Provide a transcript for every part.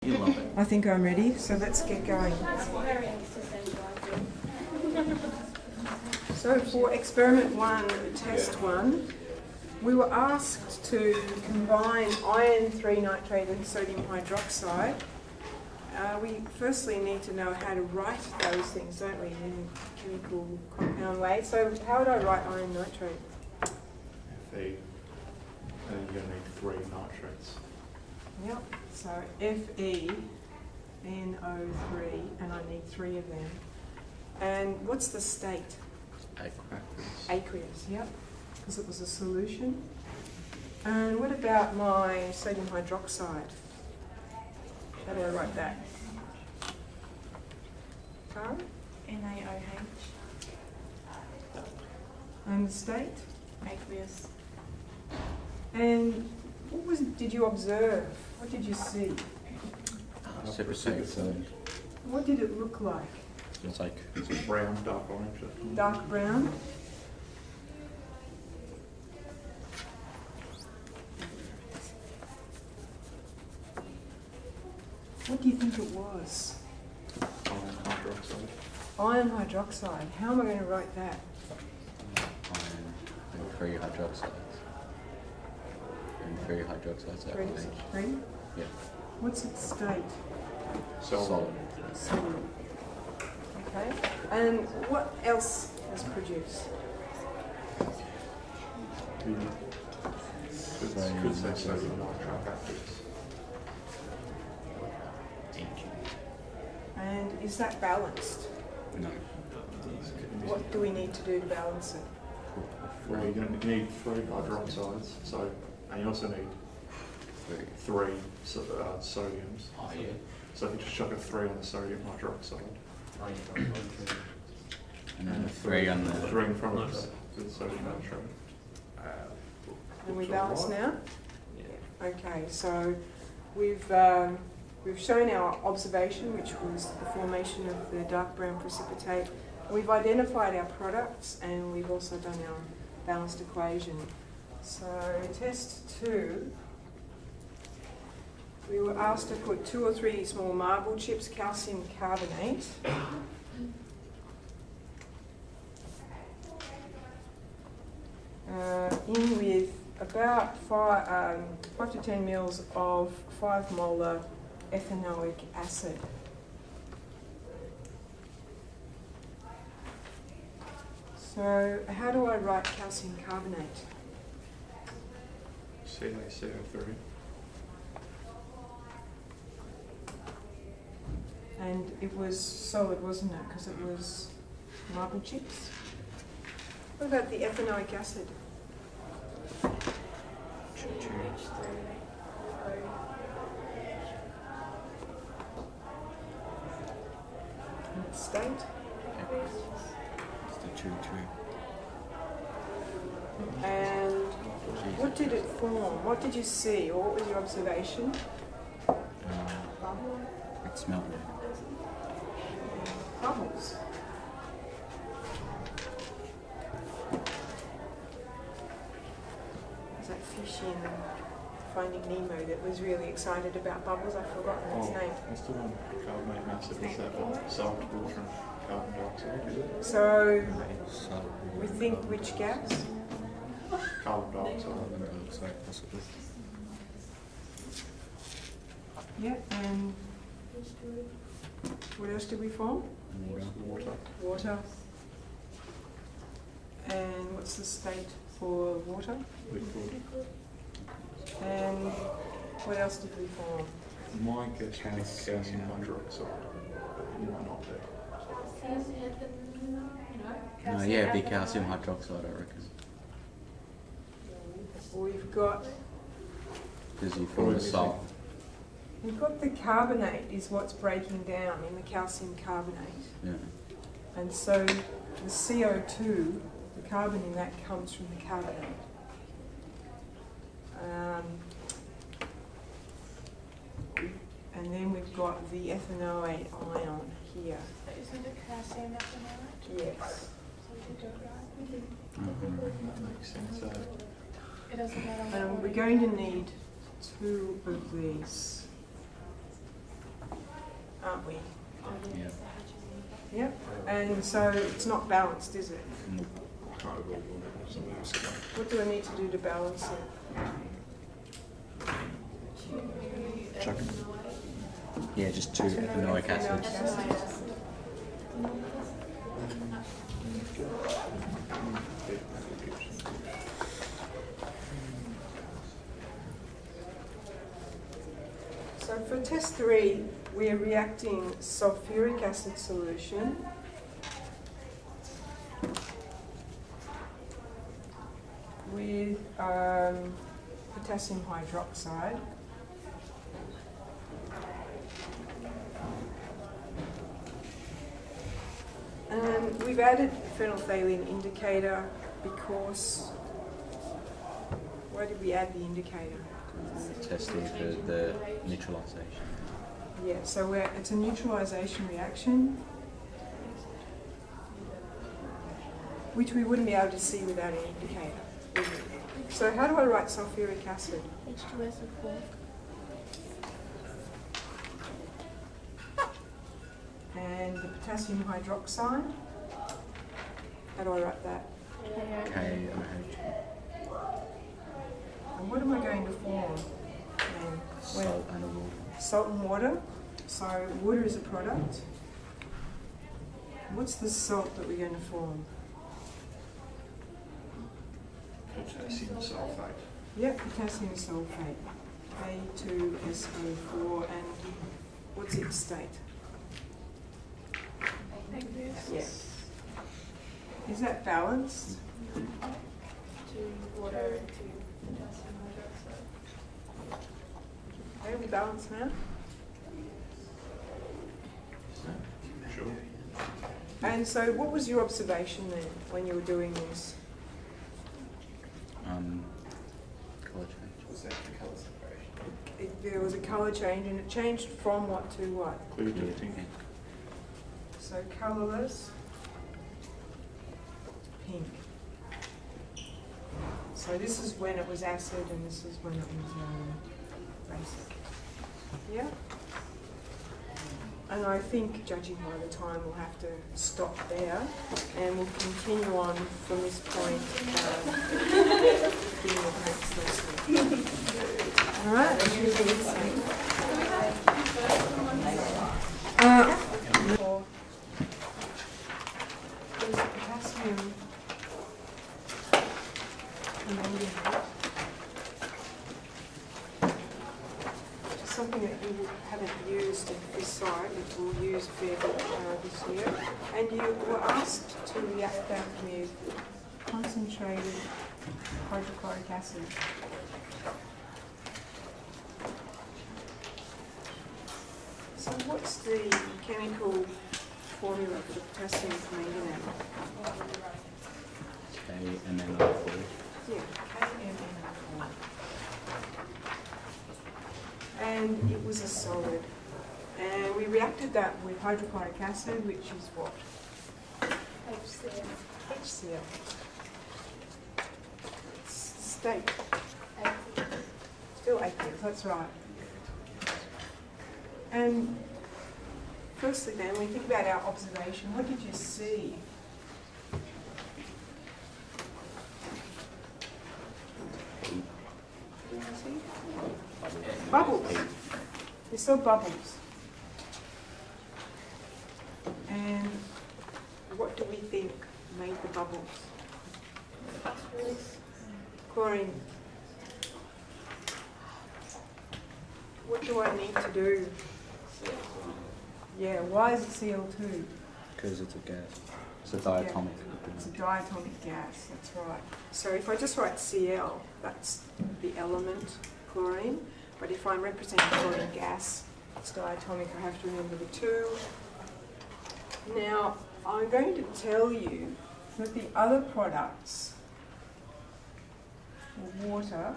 You love it. I think I'm ready, so let's get going. So for experiment 1, test 1, we were asked to combine iron 3 nitrate and sodium hydroxide. We firstly need to know how to write those things, don't we, in chemical compound way. So how would I write iron nitrate? Fe, and you're going to need 3 nitrates. Yep, so FeNO3, and I need 3 of them. And what's the state? Aqueous. Aqueous, yep, because it was a solution. And what about my sodium hydroxide? How do I write that? Karen? NaOH, And the state? aqueous. And did you observe? What did you see? Precipitate. What did it look like? It's like It's a brown, dark orange. Dark brown? What do you think it was? Iron hydroxide. Iron hydroxide. How am I going to write that? iron and 3 hydroxides. And 3 hydroxides at Three? OH. Three? Yeah. What's its state? Solid. Solid. Okay. And what else was produced? Could say sodium nitrate aqueous. And is that balanced? No. What do we need to do to balance it? Well, you're going to need 3 hydroxides, and you also need 3 sodiums. Oh yeah. So if you just chuck a 3 on the sodium hydroxide, And then 3 on the 3 in front of the sodium nitrate. And we balance now? Okay, so we've shown our observation, which was the formation of the dark brown precipitate. We've identified our products, and we've also done our balanced equation. So test 2, we were asked to put 2 or 3 small marble chips, calcium carbonate, in with about 5 to 10 mils of 5 molar ethanoic acid. So how do I write calcium carbonate? CaCO3. And it was solid, wasn't it? Because it was marble chips. What about the ethanoic acid? And its state? It's the choo-choo. And what did it form? What did you see? Or what was your observation? It's melted. Bubbles. There's that fish in Finding Nemo that was really excited about bubbles. I've forgotten its name. That's the one carbonate acid. Is that salt, water, and carbon dioxide? Is it? So So we think which gas? Carbon dioxide. carbon dioxide possibly. Yeah, and what else did we form? Water. Water. And what's the state for water? Liquid. And what else did we form? My guess would be calcium hydroxide, but you might not be. No, yeah, it'd be calcium hydroxide, I reckon. We've got Because you form the salt. the carbonate is what's breaking down in the calcium carbonate. Yeah. And so the CO2, the carbon in that comes from the carbonate. And then we've got the ethanoate ion here. Isn't it calcium ethanoate? Yes. That makes sense. It doesn't matter. We're going to need 2 of these. we? Yeah. Yep. And so it's not balanced, is it? Mm. Kind of all something else. What do I need to do to balance it? Chuck. Yeah, just 2 ethanoic acid. So for test 3, we are reacting sulfuric acid solution with potassium hydroxide. And we've added phenolphthalein indicator because, why did we add the indicator? Testing for the neutralization. Yeah, so it's a neutralization reaction, which we wouldn't be able to see without an indicator, would we? So how do I write sulfuric acid? H2SO4. And the potassium hydroxide, how do I write that? KOH. And what am I going to form then? Salt and a water. Salt and water. So water is a product. What's the salt that we're going to form? Potassium sulfate. Yep, potassium sulfate, A2SO4, and what's its state? Aqueous. Yeah. Is that balanced? To water to potassium hydroxide. Are we balanced now? Sure. And so what was your observation then when you were doing this? Colour change. Was that the colour separation? There was a colour change, and it changed from what to what? Clear to pink. So colourless, pink. So this is when it was acid, and this is when it was basic. Yeah? And I think, judging by the time, we'll have to stop there, and we'll continue on from this point in the next lesson. All right? For there's potassium permanganate, something that you haven't used at this site, which we'll use a fair bit this year. And you were asked to react that with concentrated hydrochloric acid. So what's the chemical formula for potassium permanganate? KMnO4. Yeah, KMnO4. And it was a solid. And we reacted that with hydrochloric acid, which is what? HCl. HCl. State. Still aqueous, that's right. And firstly then, when we think about our observation, what did you see? What did you see? Bubbles. You saw bubbles. And what do we think made the bubbles? Chlorine. What do I need to do? Yeah, why is it Cl2? Because it's a gas. It's a diatomic. It's a diatomic gas, that's right. So if I just write Cl, that's the element chlorine. But if I'm representing chlorine gas, it's diatomic, I have to remember the 2. Now, I'm going to tell you that the other products are water,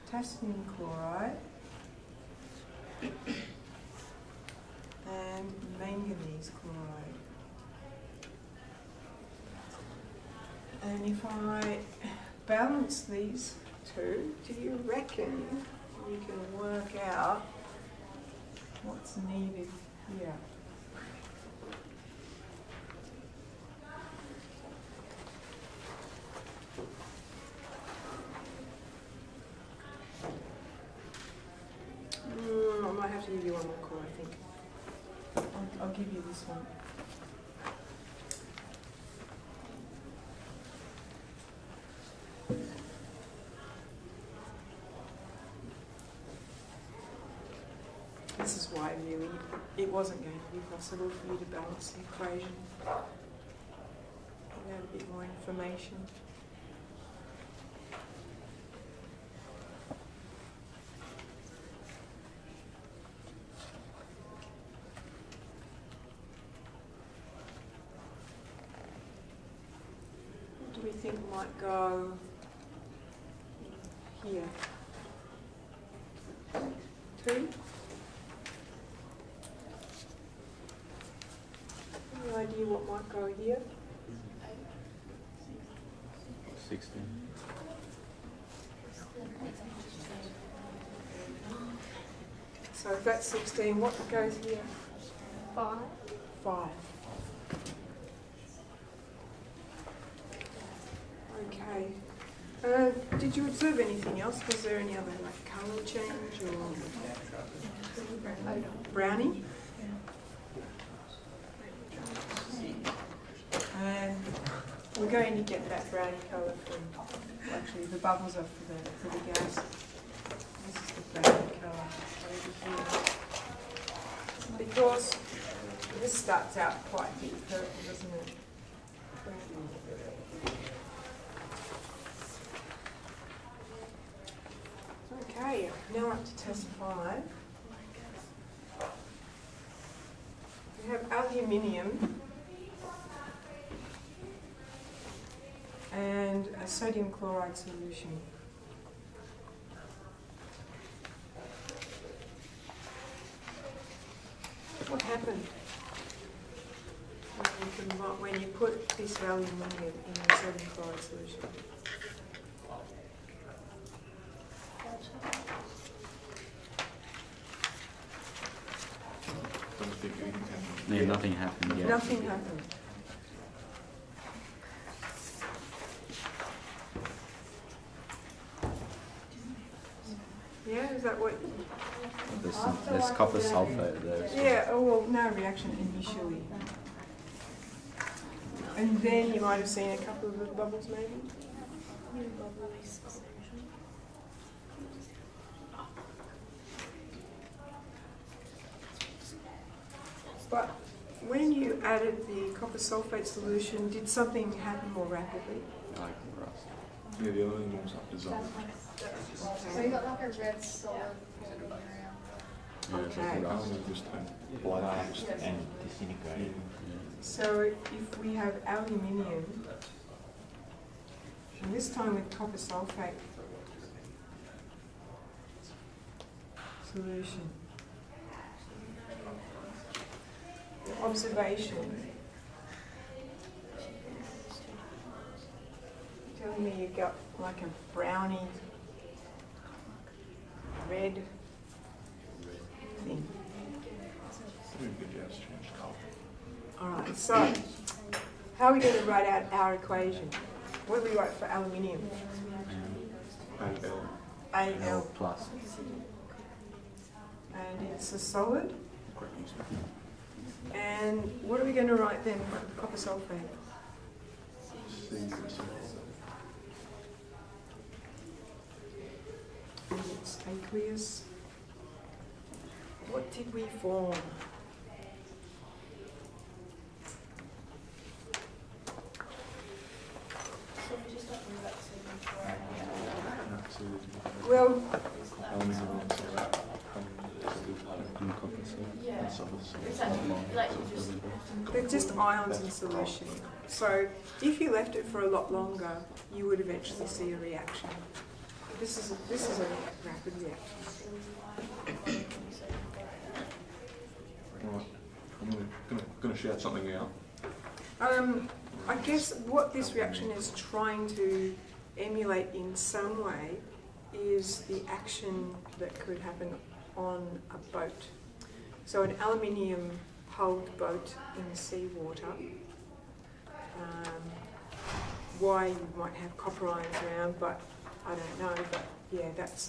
potassium chloride, and manganese chloride. And if I balance these two, do you reckon you can work out what's needed here. I might have to give you one more call, I think. I'll give you this one. This is why really it wasn't going to be possible for you to balance the equation without a bit more information. What do we think might go here? 2? Any idea what might go here? 16. So if that's 16, what goes here? 5. 5. Okay. Did you observe anything else? Was there any other like colour change or brownie? And we're going to get that brownie colour from, actually the bubbles are for the gas. This is the brownie colour over here. Because this starts out quite deep purple, doesn't it? Okay, now up to test 5. We have aluminium and a sodium chloride solution. What happened when you put this aluminium in the sodium chloride solution? Don't think anything happened. Yeah, nothing happened yet. Nothing happened. Yeah, is that what? There's copper sulfate there. as well. Yeah, oh well, no reaction initially. And then you might have seen a couple of little bubbles maybe? But when you added the copper sulfate solution, did something happen more rapidly? Like rust. Yeah, the other one was up dissolved. So you got like a red solid floating around. Yeah, it's Okay. like The rust. other one just turned black and disintegrated. So if we have aluminium, and this time with copper sulfate solution, the observation telling me you got like a brownie red thing. Maybe the gas changed colour. Alright, so how are we going to write out our equation? What do we write for aluminium? AL. Al, plus. and it's a solid. And what are we going to write then for copper sulfate? And it's aqueous. What did we form? So we just don't move that to Well, And copper sulfate. Yeah. Exactly. Like you just they're just ions in solution. So if you left it for a lot longer, you would eventually see a reaction. This is a rapid reaction. Right. I'm gonna shout something out. I guess what this reaction is trying to emulate in some way is the action that could happen on a boat. So an aluminium hulled boat in the seawater. Why you might have copper ions around, but I don't know. But yeah, that's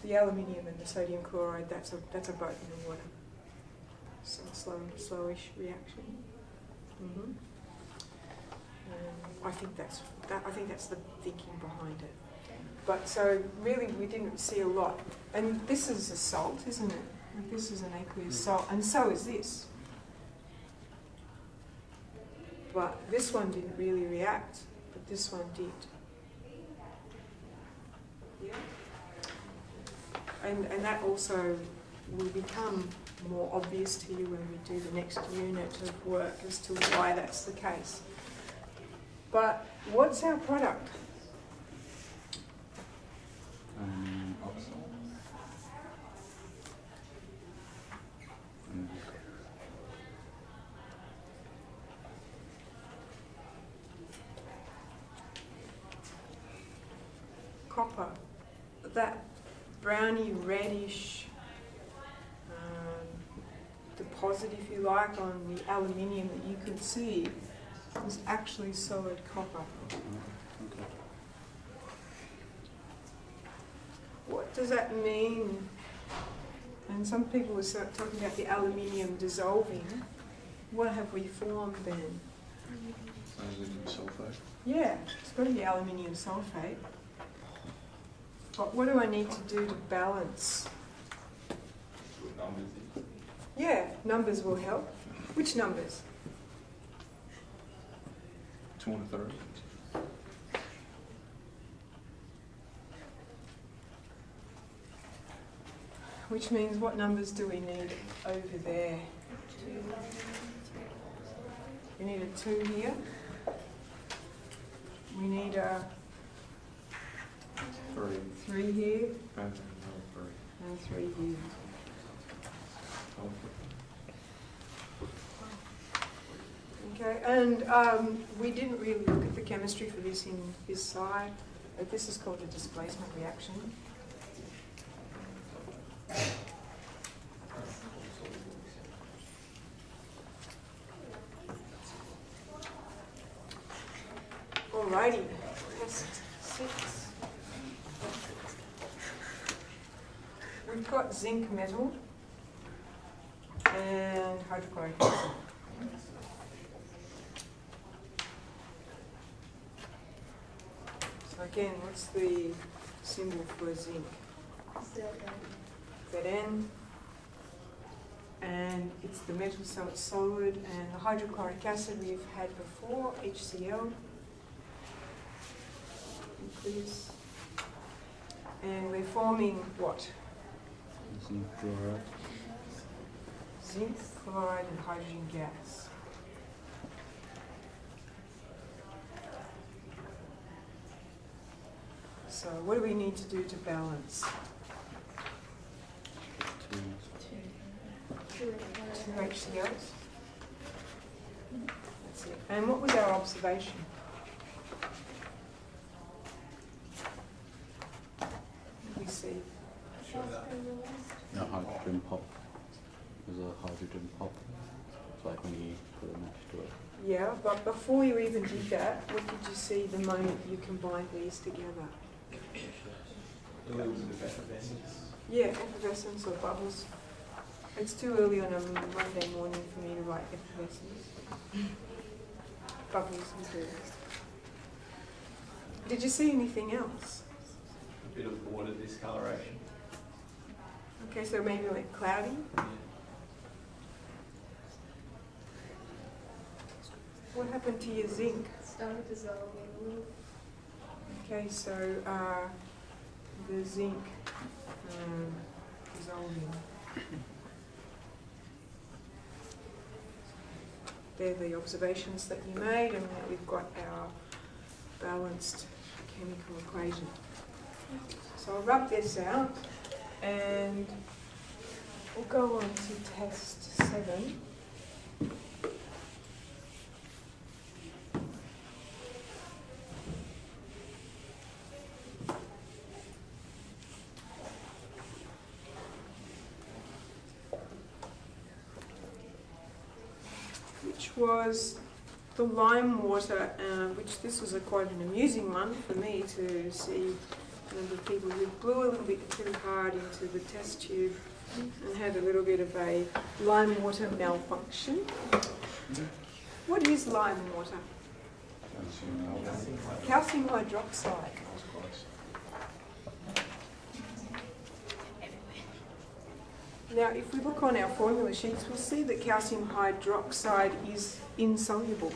the aluminium and the sodium chloride. That's a boat in the water. So slowish reaction. Mm-hmm. I think that's the thinking behind it. But so really, we didn't see a lot. And this is a salt, isn't it? Like this is an aqueous salt, and so is this. But this one didn't really react, but this one did. Yeah. And that also will become more obvious to you when we do the next unit of work as to why that's the case. But what's our product? Oxide. Copper. That browny reddish deposit, if you like, on the aluminium that you could see was actually solid copper. Okay. What does that mean? And some people were talking about the aluminium dissolving. What have we formed then? Aluminium sulfate. Yeah, it's got to be aluminium sulfate. But what do I need to do to balance? Yeah, numbers will help. Which numbers? 2 and 3. Which means what numbers do we need over there? We need a 2 here. We need a 3 here And another and 3 here. 3. Okay, and we didn't really look at the chemistry for this in this side, but this is called a displacement reaction. Alrighty, test 6. We've got zinc metal and hydrochloric acid. So again, what's the symbol for zinc? Zn. And it's the metal, so it's solid. And the hydrochloric acid we've had before, HCl. This. And we're forming what? Zinc chloride. Zinc, chloride, and hydrogen gas. So what do we need to do to balance? 2. 2 HCLs. That's it. And what was our observation? What did we see? No, hydrogen pop. There's a hydrogen pop. It's like when you put a match to it. Yeah, but before you even did that, what did you see the moment you combined these together? A little bit of effervescence. Yeah, effervescence or bubbles. It's too early on a Monday morning for me to write effervescence. Bubbles will do. Did you see anything else? A bit of water discoloration. Okay, so maybe it went cloudy. Yeah. What happened to your zinc? Started dissolving a little. Okay, so the zinc dissolving. They're the observations that you made, and we've got our balanced chemical equation. So I'll rub this out, and we'll go on to test 7. was the lime water, which this was quite an amusing one for me to see a number of people who blew a little bit too hard into the test tube and had a little bit of a lime water malfunction. What is lime water? Calcium hydroxide. Now, if we look on our formula sheets, we'll see that calcium hydroxide is insoluble.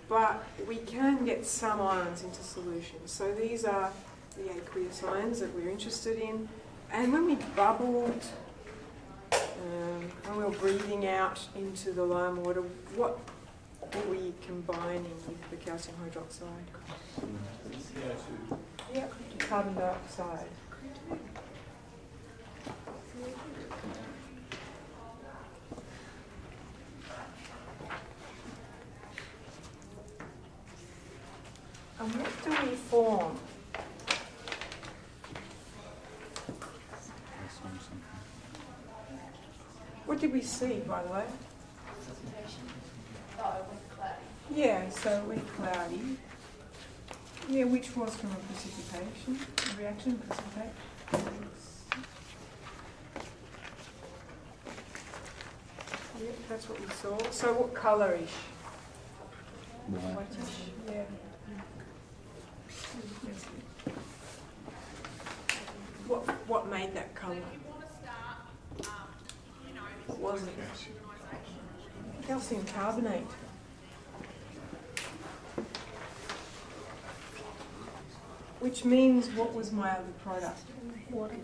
But we can get some ions into solution. So these are the aqueous ions that we're interested in. And when we bubbled, when we were breathing out into the lime water, what were we combining with the calcium hydroxide? CO2. Yep, carbon dioxide. And what do we form? What did we see, by the way? Oh, it went cloudy. Yeah, so it went cloudy. Yeah, which was from a precipitation, a reaction precipitation. Yep, that's what we saw. So what colourish? White. Whitish, yeah. What made that colour? What was it? Calcium carbonate. Which means, what was my other product? Water.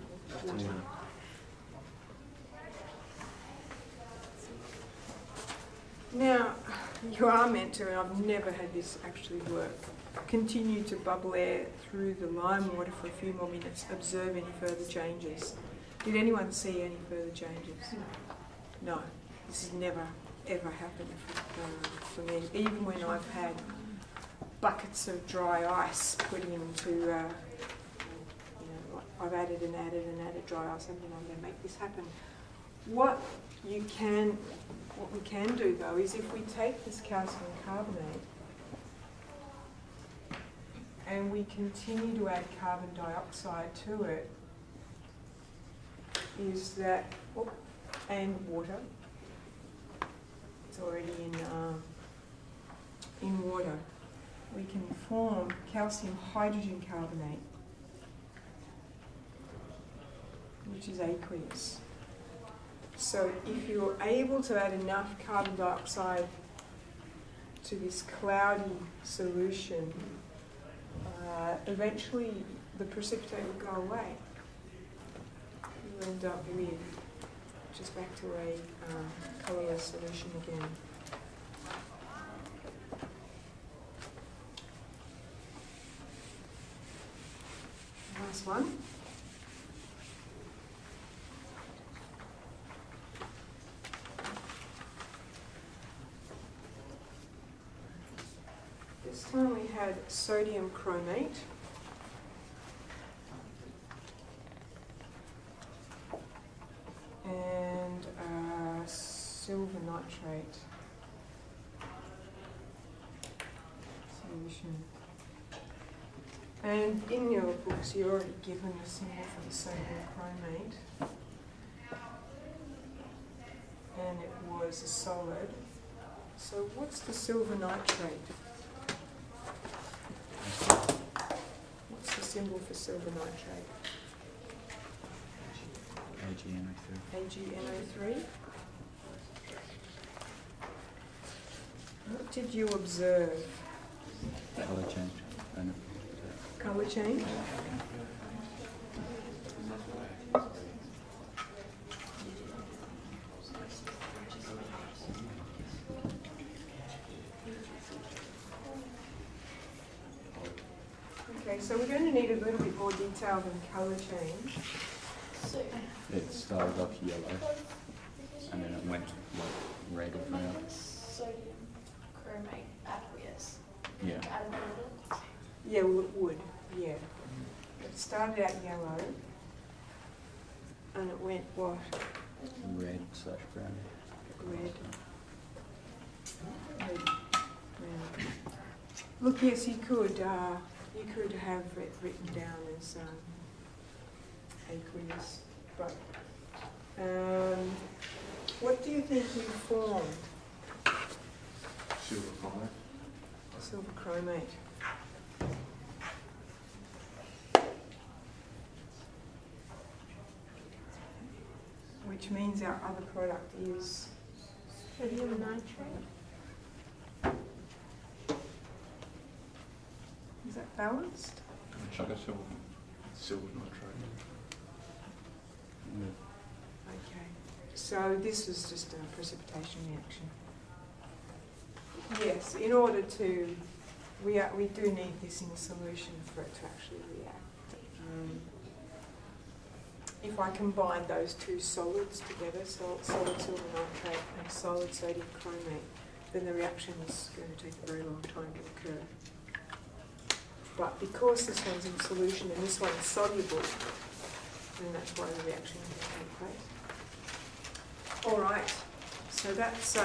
Now, you are meant to, and I've never had this actually work, continue to bubble air through the lime water for a few more minutes, observe any further changes. Did anyone see any further changes? No. This has never, ever happened for me. Even when I've had buckets of dry ice put into, I've added dry ice, and I'm going to make this happen. What we can do though is, if we take this calcium carbonate and we continue to add carbon dioxide to it, is that, and water, it's already in water, we can form calcium hydrogen carbonate, which is aqueous. So if you're able to add enough carbon dioxide to this cloudy solution, eventually the precipitate will go away. You end up with just back to a colourless solution again. Last one. This time we had sodium chromate. And silver nitrate solution. And in your books you're already given the symbol for the sodium chromate. And it was a solid. So what's the silver nitrate? What's the symbol for silver nitrate? AgNO3. What did you observe? Colour change. Colour change? Okay, so we're going to need a little bit more detail than colour change. So, It started off yellow and then it went like red or brown. sodium chromate aqueous. Yeah. Add a little bit. Yeah, well, it would, yeah. It started out yellow and it went what? Red/brown. red. Red. Yeah. Look, yes, you could have it written down as aqueous, but what do you think you formed? Silver chromate. Silver chromate. Which means our other product is Sodium nitrate. is that balanced? Sugar silver nitrate. Okay. So this was just a precipitation reaction. Yes, in order to, we do need this in solution for it to actually react. If I combine those two solids together, solid silver nitrate and solid sodium chromate, then the reaction is going to take a very long time to occur. But because this one's in solution and this one's soluble, then that's why the reaction can take place. All right, so that's